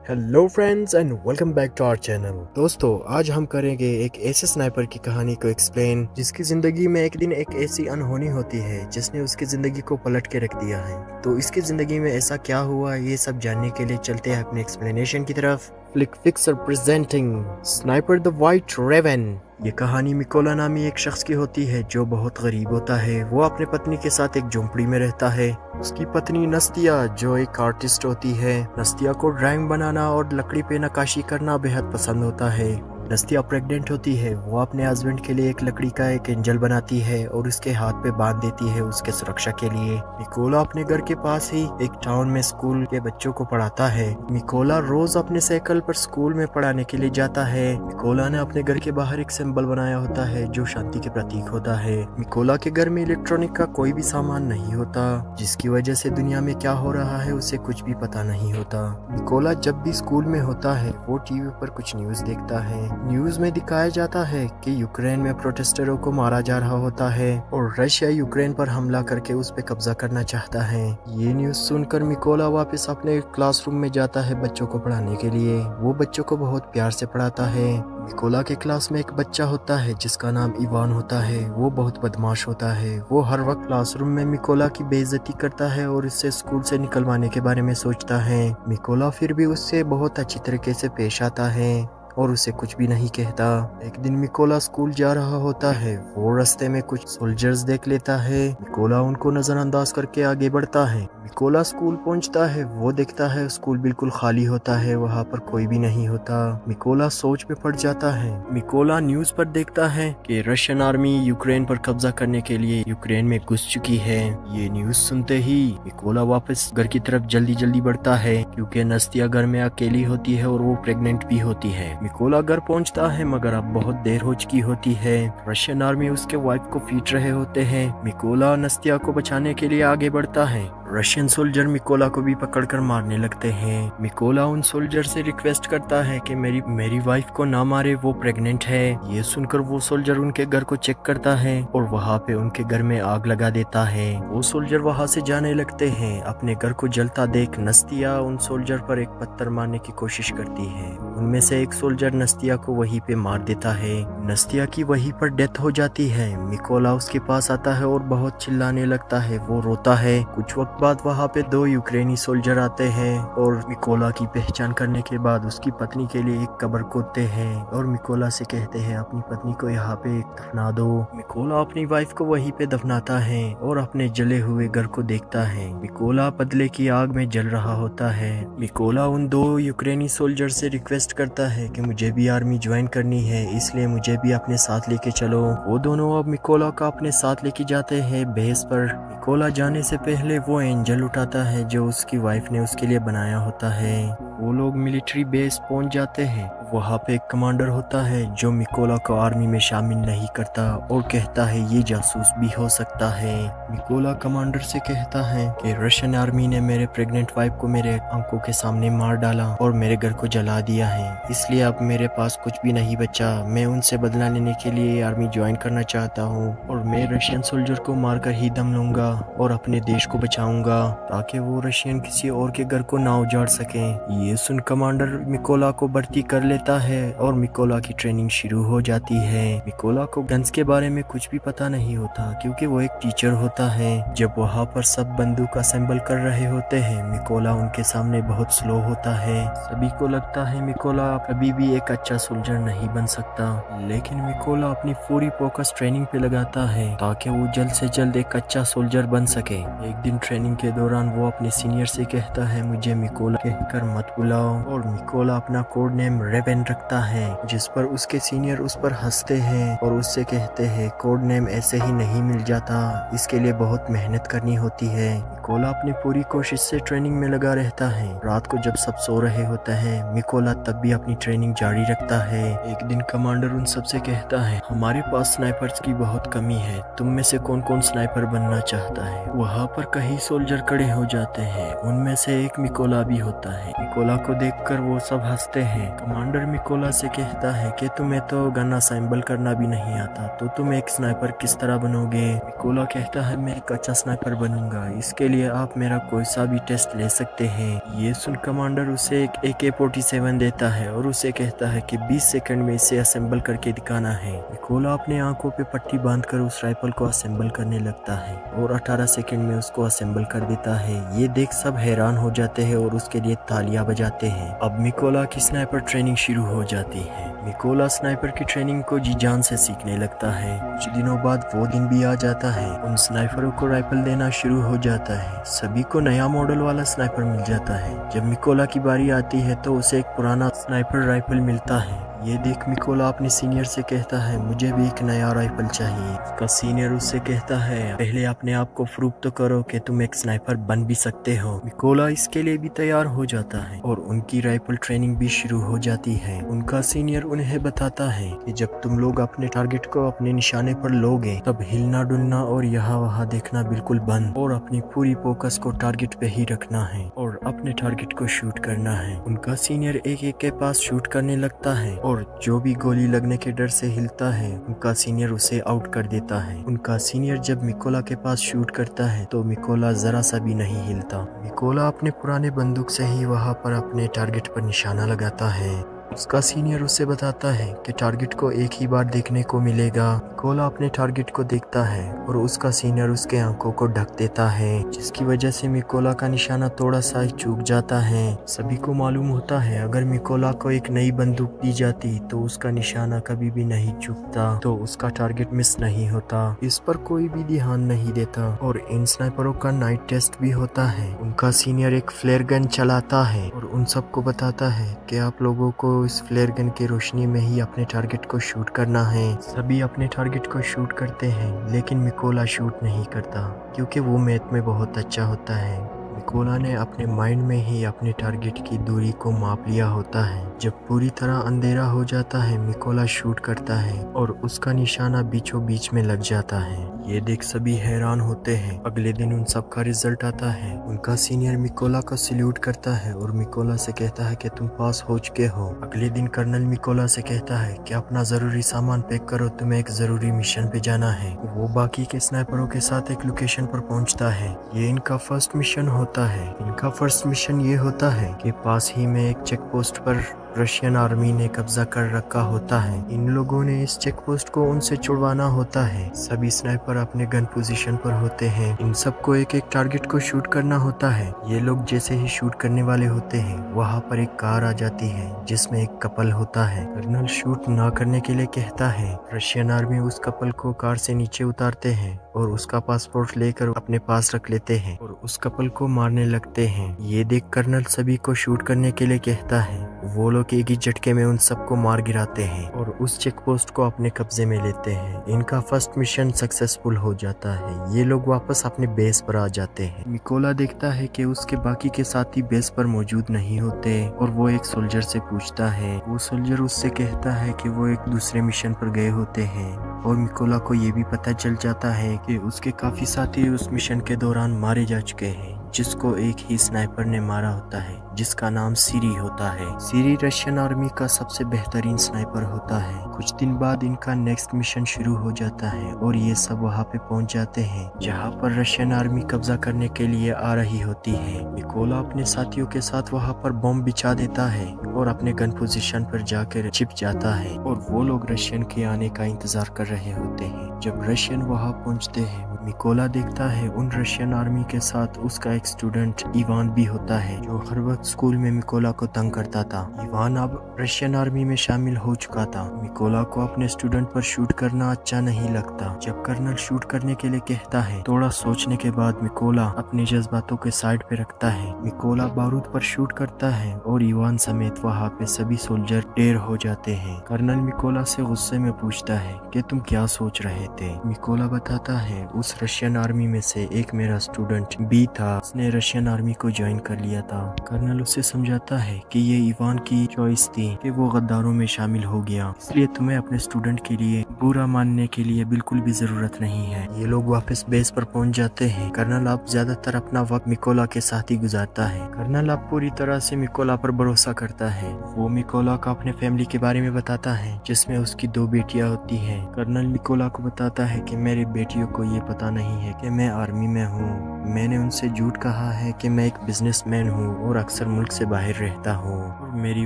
Hello friends and welcome back to our channel. दोस्तों, आज हम करेंगे एक ऐसे स्नाइपर की कहानी को एक्सप्लेन जिसकी जिंदगी में एक दिन एक ऐसी अनहोनी होती है जिसने उसकी जिंदगी को पलट के रख दिया है। तो इसकी जिंदगी में ऐसा क्या हुआ, ये सब जानने के लिए चलते हैं अपने एक्सप्लेनेशन की तरफ। Flick Fixer presenting Sniper the White Raven. ये कहानी मिकोला नामी एक शख्स की होती है जो बहुत गरीब होता है। वो अपने पत्नी के साथ एक झोंपड़ी में रहता है। उसकी पत्नी नस्तिया जो एक आर्टिस्ट होती है। नस्तिया को ड्राइंग बनाना और लकड़ी पे नक्काशी करना बेहद पसंद होता है। नस्तिया प्रेग्नेंट होती है। वो अपने हस्बैंड के लिए एक लकड़ी का एक एंजल बनाती है और उसके हाथ पे बांध देती है उसके सुरक्षा के लिए। मिकोला अपने घर के पास ही एक टाउन में स्कूल के बच्चों को पढ़ाता है। मिकोला रोज अपने साइकिल पर स्कूल में पढ़ाने के लिए जाता है। मिकोला ने अपने घर के बाहर एक सिंबल बनाया होता है जो शांति के प्रतीक होता है। मिकोला के घर में इलेक्ट्रॉनिक का कोई भी सामान नहीं होता, जिसकी वजह से दुनिया में क्या हो रहा है उसे कुछ भी पता नहीं होता। मिकोला जब भी स्कूल में होता है वो टीवी पर कुछ न्यूज देखता है। न्यूज में दिखाया जाता है कि यूक्रेन में प्रोटेस्टरों को मारा जा रहा होता है और रशिया यूक्रेन पर हमला करके उस पर कब्जा करना चाहता है। ये न्यूज सुनकर मिकोला वापस अपने क्लासरूम में जाता है बच्चों को पढ़ाने के लिए। वो बच्चों को बहुत प्यार से पढ़ाता है। मिकोला के क्लास में एक बच्चा होता है जिसका नाम इवान होता है। वो बहुत बदमाश होता है। वो हर वक्त क्लासरूम में मिकोला की बेइज्जती करता है और उससे स्कूल से निकलवाने के बारे में सोचता है। मिकोला फिर भी उससे बहुत अच्छी तरीके से पेश आता है और उसे कुछ भी नहीं कहता। एक दिन मिकोला स्कूल जा रहा होता है। वो रास्ते में कुछ सोल्जर्स देख लेता है। मिकोला उनको नजरअंदाज करके आगे बढ़ता है। मिकोला स्कूल पहुंचता है। वो देखता है स्कूल बिल्कुल खाली होता है, वहाँ पर कोई भी नहीं होता। मिकोला सोच में पड़ जाता है। मिकोला न्यूज पर देखता है कि रशियन आर्मी यूक्रेन पर कब्जा करने के लिए यूक्रेन में घुस चुकी है। ये न्यूज सुनते ही मिकोला वापस घर की तरफ जल्दी जल्दी बढ़ता है क्योंकि नस्तिया घर में अकेली होती है और वो प्रेग्नेंट भी होती है। मिकोला घर पहुंचता है मगर अब बहुत देर हो चुकी होती है। रशियन आर्मी उसके वाइफ को पीट रहे होते हैं। मिकोला नस्तिया को बचाने के लिए आगे बढ़ता है। रशियन सोल्जर मिकोला को भी पकड़कर मारने लगते हैं। मिकोला उन सोल्जर से रिक्वेस्ट करता है कि मेरी वाइफ को ना मारे, वो प्रेग्नेंट है। ये सुनकर वो सोल्जर उनके घर को चेक करता है और वहाँ पे उनके घर में आग लगा देता है। वो सोल्जर वहाँ से जाने लगते हैं। अपने घर को जलता देख नस्तिया उन सोल्जर पर एक पत्थर मारने की कोशिश करती है। उनमें से एक सोल्जर नस्तिया को वहीं पे मार देता है। नस्तिया की वहीं पर डेथ हो जाती है। मिकोला उसके पास आता है और बहुत चिल्लाने लगता है। वो रोता है। कुछ वक्त बाद वहाँ पे दो यूक्रेनी सोल्जर आते हैं और मिकोला की पहचान करने के बाद उसकी पत्नी के लिए एक कब्र खोदते हैं और मिकोला से कहते हैं अपनी पत्नी को यहाँ पे दफना दो। मिकोला अपनी वाइफ को वहीं पे दफनाता है और अपने जले हुए घर को देखता है। मिकोला बदले की आग में जल रहा होता है। मिकोला उन दो यूक्रेनी सोल्जर से रिक्वेस्ट करता है कि मुझे भी आर्मी ज्वाइन करनी है, इसलिए मुझे भी अपने साथ लेके चलो। वो दोनों अब मिकोला का अपने साथ लेके जाते हैं बेस पर। मिकोला जाने से पहले वो एंजल उठाता है जो उसकी वाइफ ने उसके लिए बनाया होता है। वो लोग मिलिट्री बेस पहुंच जाते हैं। वहाँ पे एक कमांडर होता है जो मिकोला को आर्मी में शामिल नहीं करता और कहता है ये जासूस भी हो सकता है। मिकोला कमांडर से कहता है कि रशियन आर्मी ने मेरे प्रेग्नेंट वाइफ को मेरे आंखों के सामने मार डाला और मेरे घर को जला दिया है, इसलिए अब मेरे पास कुछ भी नहीं बचा। मैं उनसे बदला लेने के लिए आर्मी ज्वाइन करना चाहता हूँ और मैं रशियन सोल्जर को मारकर ही दम लूंगा और अपने देश को बचाऊंगा ताकि वो रशियन किसी और के घर को ना उजाड़ सकें। ये सुन कमांडर मिकोला को भर्ती कर लेता है और मिकोला की ट्रेनिंग शुरू हो जाती है। मिकोला को गन्स के बारे में कुछ भी पता नहीं होता क्योंकि वो एक टीचर होता है। जब वहाँ पर सब बंदूक असेंबल कर रहे होते हैं, मिकोला उनके सामने बहुत स्लो होता है। सभी को लगता है मिकोला कभी भी एक अच्छा सोल्जर नहीं बन सकता, लेकिन मिकोला अपनी पूरी फोकस ट्रेनिंग पे लगाता है ताकि वो जल्द से जल्द एक अच्छा सोल्जर बन सके। एक दिन ट्रेनिंग के दौरान वो अपने सीनियर से कहता है मुझे मिकोला कहकर मत बुलाओ, और मिकोला अपना कोड नेम रेवन रखता है जिस पर उसके सीनियर उस पर हंसते हैं और उससे कहते हैं कोड नेम ऐसे ही नहीं मिल जाता, इसके लिए बहुत मेहनत करनी होती है। मिकोला अपनी पूरी कोशिश से ट्रेनिंग में लगा रहता है। रात को जब सब सो रहे होते हैं, मिकोला तब भी अपनी ट्रेनिंग जारी रखता है। एक दिन कमांडर उन सबसे कहता है हमारे पास स्नाइपर्स की बहुत कमी है, तुम में से कौन कौन स्नाइपर बनना चाहता है। वहाँ पर कई सोल्जर खड़े हो जाते हैं, उनमें से एक मिकोला भी होता है। मिकोला मिकोला को देखकर वो सब हंसते हैं। कमांडर मिकोला से कहता है कि तुम्हें तो गन असेंबल करना भी नहीं आता, तो तुम एक स्नाइपर किस तरह बनोगे। मिकोला कहता है मैं एक अच्छा स्नाइपर बनूंगा, इसके लिए आप मेरा कोई सा भी टेस्ट ले सकते हैं। ये सुन कमांडर उसे एक AK-47 देता है और उसे कहता है कि 20 सेकंड में इसे असेंबल करके दिखाना है। मिकोला अपने आंखों पे पट्टी बांधकर उस राइफल को असेंबल करने लगता है और 18 सेकंड में उसको असेंबल कर देता है। ये देख सब हैरान हो जाते हैं और उसके लिए तालियां बजाते हैं। अब मिकोला की स्नाइपर ट्रेनिंग शुरू हो जाती है। मिकोला स्नाइपर की ट्रेनिंग को जी जान से सीखने लगता है। कुछ दिनों बाद वो दिन भी आ जाता है। उन स्नाइपरों को राइफल देना शुरू हो जाता है। सभी को नया मॉडल वाला स्नाइपर मिल जाता है। जब मिकोला की बारी आती है तो उसे एक पुराना स्नाइपर राइफल मिलता है। ये देख मिकोला अपने सीनियर से कहता है मुझे भी एक नया राइफल चाहिए। उसका सीनियर उससे कहता है पहले अपने आप को प्रूव तो करो कि तुम एक स्नाइपर बन भी सकते हो। मिकोला इसके लिए भी तैयार हो जाता है और उनकी राइफल ट्रेनिंग भी शुरू हो जाती है। उनका सीनियर उन्हें बताता है कि जब तुम लोग अपने टारगेट को अपने निशाने पर लोगे तब हिलना डुलना और यहाँ वहाँ देखना बिल्कुल बंद और अपनी पूरी फोकस को टारगेट पे ही रखना है और अपने टारगेट को शूट करना है। उनका सीनियर एक के पास शूट करने लगता है और जो भी गोली लगने के डर से हिलता है उनका सीनियर उसे आउट कर देता है। उनका सीनियर जब मिकोला के पास शूट करता है तो मिकोला जरा सा भी नहीं हिलता। मिकोला अपने पुराने बंदूक से ही वहां पर अपने टारगेट पर निशाना लगाता है। उसका सीनियर उसे बताता है कि टारगेट को एक ही बार देखने को मिलेगा। मिकोला अपने टारगेट को देखता है और उसका सीनियर उसके आंखों को ढक देता है, जिसकी वजह से मिकोला का निशाना थोड़ा सा ही चूक जाता है। सभी को मालूम होता है अगर मिकोला को एक नई बंदूक दी जाती तो उसका निशाना कभी भी नहीं चूकता, तो उसका टारगेट मिस नहीं होता। इस पर कोई भी ध्यान नहीं देता और इन स्नाइपरों का नाइट टेस्ट भी होता है। उनका सीनियर एक फ्लेयर गन चलाता है और उन सबको बताता है कि आप लोगों को इस फ्लेयर गन की रोशनी में ही अपने टारगेट को शूट करना है। सभी अपने टारगेट को शूट करते हैं लेकिन मिकोला शूट नहीं करता क्योंकि वो मैथ में बहुत अच्छा होता है। मिकोला ने अपने माइंड में ही अपने टारगेट की दूरी को माप लिया होता है। जब पूरी तरह अंधेरा हो जाता है मिकोला शूट करता है और उसका निशाना बीचों बीच में लग जाता है। ये देख सभी हैरान होते हैं। अगले दिन उन सब का रिजल्ट आता है। उनका सीनियर मिकोला को सल्यूट करता है और मिकोला से कहता है कि तुम पास हो चुके हो। अगले दिन कर्नल मिकोला से कहता है कि अपना जरूरी सामान पैक करो, तुम्हें एक जरूरी मिशन पे जाना है। वो बाकी के स्नाइपरों के साथ एक लोकेशन पर पहुंचता है। ये इनका फर्स्ट मिशन होता है। इनका फर्स्ट मिशन ये होता है कि पास ही में एक चेक पोस्ट पर रशियन आर्मी ने कब्जा कर रखा होता है। इन लोगों ने इस चेक पोस्ट को उनसे छुड़वाना होता है। सभी स्नाइपर अपने गन पोजीशन पर होते हैं। इन सबको एक एक टारगेट को शूट करना होता है। ये लोग जैसे ही शूट करने वाले होते हैं वहाँ पर एक कार आ जाती है जिसमें एक कपल होता है। कर्नल शूट ना करने के लिए कहता है। रशियन आर्मी उस कपल को कार से नीचे उतारते हैं और उसका पासपोर्ट लेकर अपने पास रख लेते हैं और उस कपल को मारने लगते हैं। ये देख कर्नल सभी को शूट करने के लिए कहता है। वो लोग एक ही झटके में उन सबको मार गिराते हैं और उस चेक पोस्ट को अपने कब्जे में लेते हैं। इनका फर्स्ट मिशन सक्सेसफुल हो जाता है। ये लोग वापस अपने बेस पर आ जाते हैं। मिकोला देखता है कि उसके बाकी के साथी बेस पर मौजूद नहीं होते और वो एक सोल्जर से पूछता है। वो सोल्जर उससे कहता है कि वो एक दूसरे मिशन पर गए होते हैं और मिकोला को ये भी पता चल जाता है कि उसके काफी साथी उस मिशन के दौरान मारे जा चुके हैं, जिसको एक ही स्नाइपर ने मारा होता है जिसका नाम सीरी होता है। सीरी रशियन आर्मी का सबसे बेहतरीन स्नाइपर होता है। कुछ दिन बाद इनका नेक्स्ट मिशन शुरू हो जाता है और ये सब वहाँ पे पहुँच जाते हैं जहाँ पर रशियन आर्मी कब्जा करने के लिए आ रही होती है। मिकोला अपने साथियों के साथ वहाँ पर बम बिछा देता है और अपने गन पोजीशन पर जाकर छिप जाता है और वो लोग रशियन के आने का इंतजार कर रहे होते हैं। जब रशियन वहाँ पहुँचते हैं मिकोला देखता है उन रशियन आर्मी के साथ उसका एक स्टूडेंट इवान भी होता है, जो हर वक्त स्कूल में मिकोला को तंग करता था। इवान अब रशियन आर्मी में शामिल हो चुका था। मिकोला को अपने स्टूडेंट पर शूट करना अच्छा नहीं लगता। जब कर्नल शूट करने के लिए कहता है, थोड़ा सोचने के बाद मिकोला अपने जज्बातों के साइड पे रखता है। मिकोला बारूद पर शूट करता है और इवान समेत वहाँ पे सभी सोल्जर ढेर हो जाते हैं। कर्नल मिकोला से गुस्से में पूछता है कि तुम क्या सोच रहे थे। मिकोला बताता है उस रशियन आर्मी में से एक मेरा स्टूडेंट बी था, उसने रशियन आर्मी को ज्वाइन कर लिया था। कर्नल कर्नल उसे समझाता है कि ये इवान की चॉइस थी कि वो गद्दारों में शामिल हो गया, इसलिए तुम्हें अपने स्टूडेंट के लिए बुरा मानने के लिए बिल्कुल भी जरूरत नहीं है। ये लोग वापस बेस पर पहुंच जाते हैं। कर्नल अब ज्यादातर अपना वक्त मिकोला के साथ ही गुजारता है। कर्नल अब पूरी तरह से मिकोला पर भरोसा करता है। वो मिकोला को अपने फैमिली के बारे में बताता है, जिसमें उसकी 2 बेटियां होती हैं। कर्नल मिकोला को बताता है कि मेरी बेटियों को ये पता नहीं है कि मैं आर्मी में हूँ। मैंने उनसे झूठ कहा है कि मैं एक बिजनेसमैन हूँ और अक्सर मुल्क से बाहर रहता हूँ, और मेरी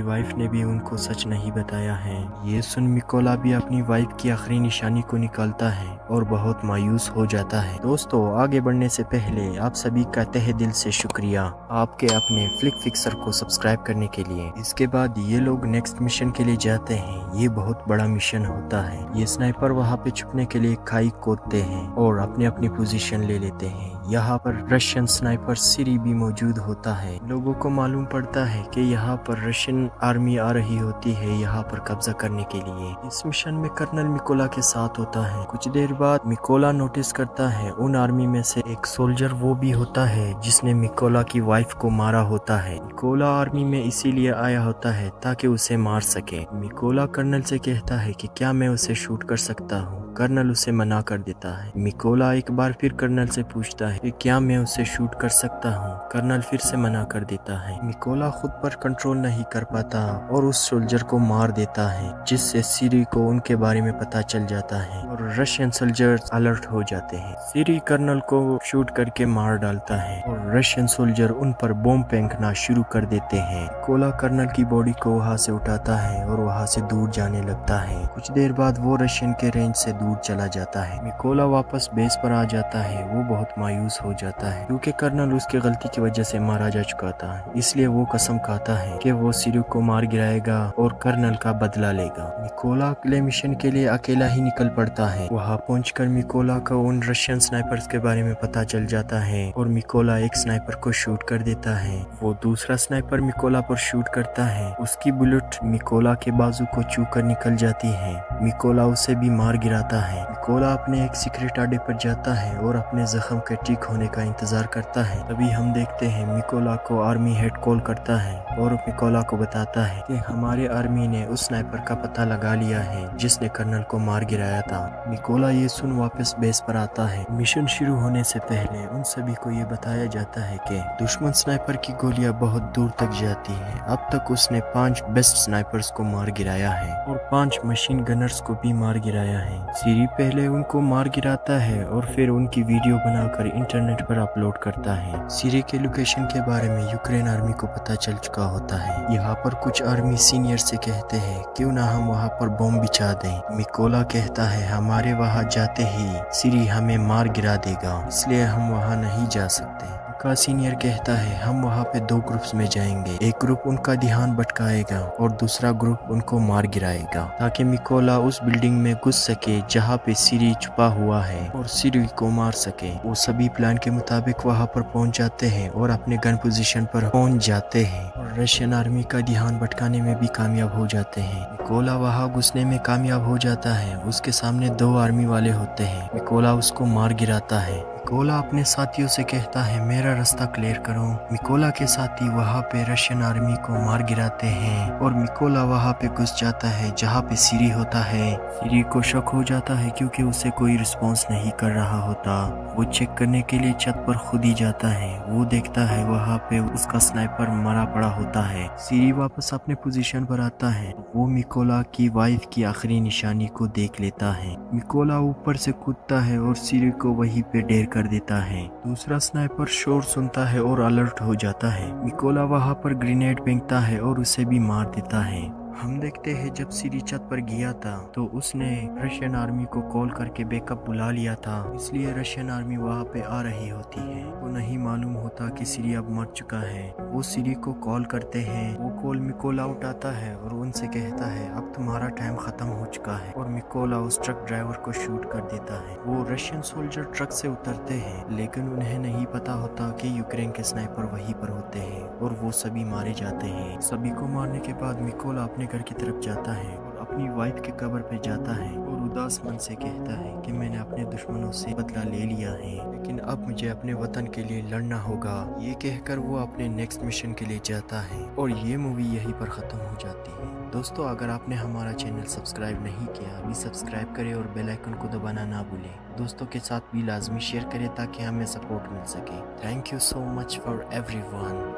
वाइफ ने भी उनको सच नहीं बताया है। ये सुन मिकोला भी अपनी वाइफ की आखिरी निशानी को निकालता है और बहुत मायूस हो जाता है। दोस्तों, आगे बढ़ने से पहले आप सभी का तहे दिल से शुक्रिया आपके अपने फ्लिक फिक्सर को सब्सक्राइब करने के लिए। इसके बाद ये लोग नेक्स्ट मिशन के लिए जाते हैं। ये बहुत बड़ा मिशन होता है। ये स्नाइपर वहाँ पे छुपने के लिए खाई खोदते हैं और अपनी अपनी पोजीशन ले लेते हैं। यहाँ पर रशियन स्नाइपर सिरी भी मौजूद होता है। लोगों को मालूम पड़ता है कि यहाँ पर रशियन आर्मी आ रही होती है यहाँ पर कब्जा करने के लिए। इस मिशन में कर्नल मिकोला के साथ होता है। कुछ देर बाद मिकोला नोटिस करता है उन आर्मी में से एक सोल्जर वो भी होता है जिसने मिकोला की वाइफ को मारा होता है। मिकोला आर्मी में इसीलिए आया होता है ताकि उसे मार सके। मिकोला कर्नल से कहता है कि क्या मैं उसे शूट कर सकता हूँ। कर्नल उसे मना कर देता है। मिकोला एक बार फिर कर्नल से पूछता है कि क्या मैं उसे शूट कर सकता हूँ। कर्नल फिर से मना कर देता है। मिकोला खुद पर कंट्रोल नहीं कर पाता और उस सोल्जर को मार देता है, जिससे सिरी को उनके बारे में पता चल जाता है और रशियन सोल्जर्स अलर्ट हो जाते हैं। सिरी कर्नल को शूट करके मार डालता है और रशियन सोल्जर उन पर बम फेंकना शुरू कर देते हैं। मिकोला कर्नल की बॉडी को वहाँ से उठाता है और वहाँ से दूर जाने लगता है। कुछ देर बाद वो रशियन के रेंज से दूर चला जाता है। मिकोला वापस बेस पर आ जाता है। वो बहुत मायूस हो जाता है क्योंकि कर्नल उसकी गलती की वजह से मारा जा चुका था। इसलिए वो कसम खाता है कि वो सिरी को मार गिराएगा और कर्नल का बदला लेगा। मिकोला अगले मिशन के लिए अकेला ही निकल पड़ता है। वहाँ पहुंचकर मिकोला को उन रशियन स्नाइपर्स के बारे में पता चल जाता है और मिकोला एक स्नाइपर को शूट कर देता है। वो दूसरा स्नाइपर मिकोला पर शूट करता है। उसकी बुलेट मिकोला के बाजू को छू कर निकल जाती है। मिकोला उसे भी मार गिराता है। मिकोला अपने एक सीक्रेट अड्डे पर जाता है और अपने जख्म के ठीक होने का इंतजार करता है। तभी हम देखते हैं मिकोला को आर्मी हेड कॉल करता है और मिकोला को बताता है कि हमारे आर्मी ने उस स्नाइपर का पता लगा लिया है जिसने कर्नल को मार गिराया था। मिकोला ये सुन वापस बेस पर आता है। मिशन शुरू होने से पहले उन सभी को ये बताया जाता है कि दुश्मन स्नाइपर की गोलियां बहुत दूर तक जाती हैं। अब तक उसने 5 बेस्ट स्नाइपर्स को मार गिराया है और 5 मशीन गनर्स को भी मार गिराया है। सिरी पहले उनको मार गिराता है और फिर उनकी वीडियो बनाकर इंटरनेट पर अपलोड करता है। सिरी के लोकेशन के बारे में यूक्रेन आर्मी को पता चल चुका होता है। यहाँ पर कुछ आर्मी सीनियर से कहते हैं क्यों ना हम वहाँ पर बम बिछा दें। मिकोला कहता है हमारे वहाँ जाते ही सिरी हमें मार गिरा देगा, इसलिए हम वहाँ नहीं जा सकते। का सीनियर कहता है हम वहाँ पे 2 ग्रुप्स में जाएंगे। एक ग्रुप उनका ध्यान भटकाएगा और दूसरा ग्रुप उनको मार गिराएगा ताकि मिकोला उस बिल्डिंग में घुस सके जहाँ पे सिरी छुपा हुआ है और सिरी को मार सके। वो सभी प्लान के मुताबिक वहाँ पर पहुँच जाते हैं और अपने गन पोजीशन पर पहुँच जाते हैं और रशियन आर्मी का ध्यान भटकाने में भी कामयाब हो जाते हैं। मिकोला वहाँ घुसने में कामयाब हो जाता है। उसके सामने 2 आर्मी वाले होते हैं। मिकोला उसको मार गिराता है। मिकोला अपने साथियों से कहता है मेरा रास्ता क्लियर करो। मिकोला के साथी वहाँ पे रशियन आर्मी को मार गिराते हैं और मिकोला वहाँ पे घुस जाता है जहाँ पे सिरी होता है। सिरी को शक हो जाता है क्योंकि उसे कोई रिस्पॉन्स नहीं कर रहा होता। वो चेक करने के लिए छत पर खुद ही जाता है। वो देखता है वहाँ पे उसका स्नाइपर मरा पड़ा होता है। सिरी वापस अपने पोजीशन पर आता है। वो मिकोला की वाइफ की आखिरी निशानी को देख लेता है। मिकोला ऊपर से कूदता है और सिरी को वहीं पे ढेर कर देता है। दूसरा स्नाइपर शोर सुनता है और अलर्ट हो जाता है। मिकोला वहाँ पर ग्रेनेड फेंकता है और उसे भी मार देता है। हम देखते हैं जब सिरी छत पर गया था तो उसने रशियन आर्मी को कॉल करके बैकअप बुला लिया था, इसलिए रशियन आर्मी वहाँ पे आ रही होती है। वो नहीं मालूम होता कि सिरी अब मर चुका है। वो सिरी को कॉल करते हैं। वो कॉल मिकोला उठाता है और उनसे कहता है अब तुम्हारा टाइम खत्म हो चुका है और मिकोला उस ट्रक ड्राइवर को शूट कर देता है। वो रशियन सोल्जर ट्रक से उतरते हैं लेकिन उन्हें नहीं पता होता कि यूक्रेन के स्नाइपर वहीं पर होते हैं और वो सभी मारे जाते हैं। सभी को मारने के बाद मिकोला अपने घर की तरफ जाता है और अपनी वाइफ के कब्र पे जाता है और उदास मन से कहता है कि मैंने अपने दुश्मनों से बदला ले लिया है, लेकिन अब मुझे अपने वतन के लिए लड़ना होगा। ये कहकर वो अपने नेक्स्ट मिशन के लिए जाता है और ये मूवी यहीं पर ख़त्म हो जाती है। दोस्तों, अगर आपने हमारा चैनल सब्सक्राइब नहीं किया अभी सब्सक्राइब करें और बेल आइकन को दबाना ना भूलें। दोस्तों के साथ भी लाजमी शेयर करें ताकि हमें सपोर्ट मिल सके। Thank you so much for everyone.